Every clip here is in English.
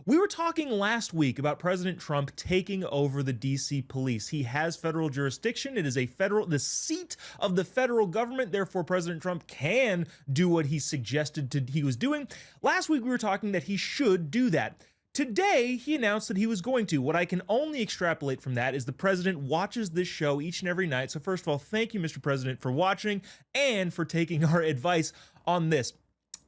We were talking last week about President Trump taking over the DC police. He has federal jurisdiction. It is the seat of the federal government. Therefore, President Trump can do what he suggested he was doing. Last week, we were talking that he should do that. Today, he announced that he was going to. What I can only extrapolate from that is the president watches this show each and every night. So first of all, thank you, Mr. President, for watching and for taking our advice on this.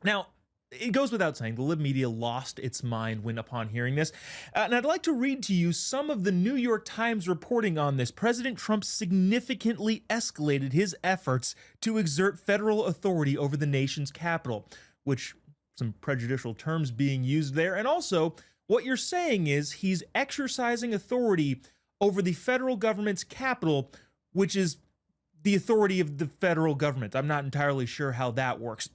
Now, it goes without saying, the lib media lost its mind when upon hearing this. And I'd like to read to you some of the New York Times reporting on this. President Trump significantly escalated his efforts to exert federal authority over the nation's capital, which some prejudicial terms being used there. And also, what you're saying is he's exercising authority over the federal government's capital, which is the authority of the federal government. I'm not entirely sure how that works.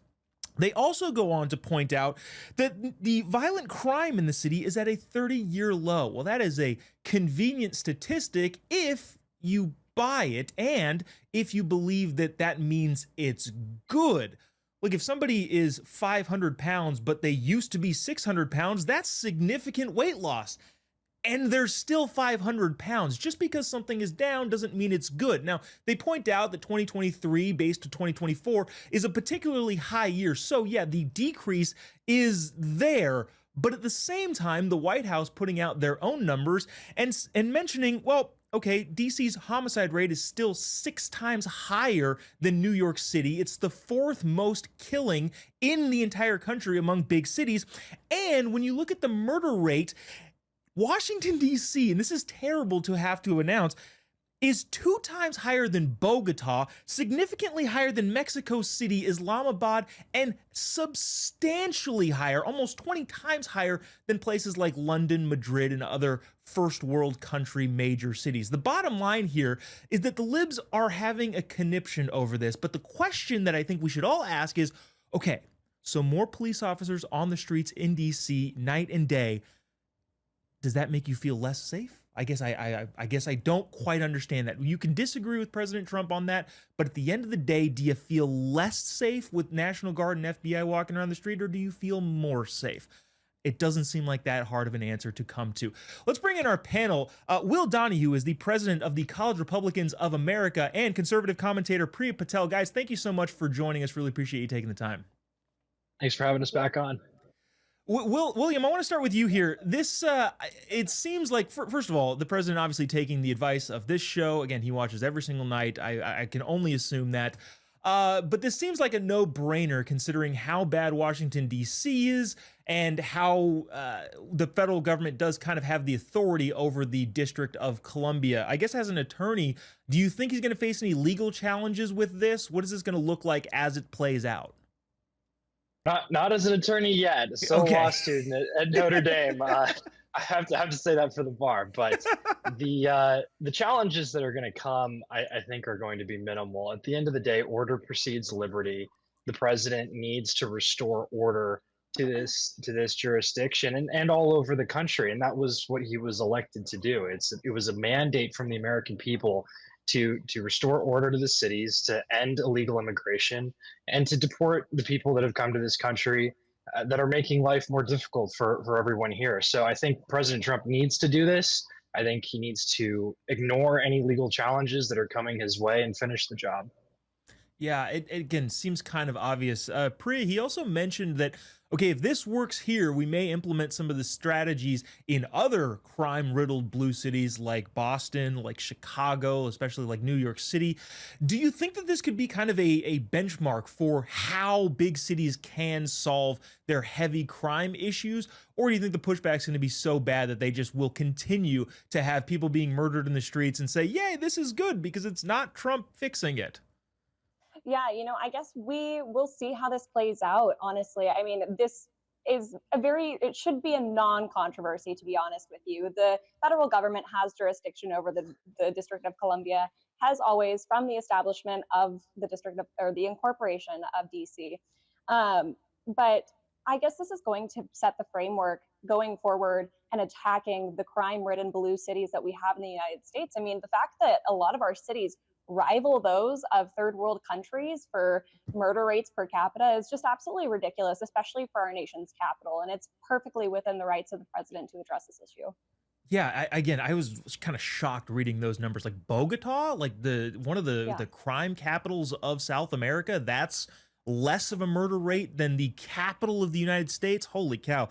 They also go on to point out that the violent crime in the city is at a 30-year low. Well, that is a convenient statistic if you buy it and if you believe that that means it's good. Like if somebody is 500 pounds, but they used to be 600 pounds, that's significant weight loss. And they're still 500 pounds. Just because something is down doesn't mean it's good. Now, they point out that 2023 based to 2024 is a particularly high year. So yeah, the decrease is there. But at the same time, the White House putting out their own numbers and mentioning, well, okay, DC's homicide rate is still 6 times higher than New York City. It's the 4th most killing in the entire country among big cities. And when you look at the murder rate, Washington, D.C., and this is terrible to have to announce, is 2 times higher than Bogota, significantly higher than Mexico City, Islamabad, and substantially higher, almost 20 times higher than places like London, Madrid, and other first world country major cities. The bottom line here is that the libs are having a conniption over this, but the question that I think we should all ask is, okay, so more police officers on the streets in D.C. night and day, does that make you feel less safe? I guess I don't quite understand that. You can disagree with President Trump on that, but at the end of the day, do you feel less safe with National Guard and FBI walking around the street, or do you feel more safe? It doesn't seem like that hard of an answer to come to. Let's bring in our panel. Will Donahue is the president of the College Republicans of America and conservative commentator Priya Patel. Guys, thank you so much for joining us. Really appreciate you taking the time. Thanks for having us back on. William, I want to start with you here. This, it seems like, first of all, the president obviously taking the advice of this show. Again, he watches every single night. I can only assume that. But this seems like a no-brainer considering how bad Washington, D.C. is and how the federal government does kind of have the authority over the District of Columbia. I guess as an attorney, do you think he's going to face any legal challenges with this? What is this going to look like as it plays out? Not as an attorney yet. Still a law student at Notre Dame. I have to say that for the bar. But the challenges that are going to come, I think, are going to be minimal. At the end of the day, order precedes liberty. The president needs to restore order to this jurisdiction and all over the country, and that was what he was elected to do. It was a mandate from the American people to restore order to the cities, to end illegal immigration, and to deport the people that have come to this country that are making life more difficult for everyone here. So I think President Trump needs to do this. I think he needs to ignore any legal challenges that are coming his way and finish the job. Yeah, it again seems kind of obvious. Priya, he also mentioned that, okay, if this works here, we may implement some of the strategies in other crime-riddled blue cities like Boston, like Chicago, especially like New York City. Do you think that this could be kind of a benchmark for how big cities can solve their heavy crime issues? Or do you think the pushback's going to be so bad that they just will continue to have people being murdered in the streets and say, yay, this is good because it's not Trump fixing it? Yeah, I guess we will see how this plays out, honestly. I mean, this is it should be a non-controversy, to be honest with you. The federal government has jurisdiction over the District of Columbia, has always, from the establishment of the the incorporation of DC. But I guess this is going to set the framework going forward and attacking the crime-ridden blue cities that we have in the United States. I mean, the fact that a lot of our cities rival those of third world countries for murder rates per capita is just absolutely ridiculous, especially for our nation's capital. And it's perfectly within the rights of the president to address this issue. Yeah, again, I was kind of shocked reading those numbers. Like Bogota, like the one of the crime capitals of South America, that's less of a murder rate than the capital of the United States. Holy cow.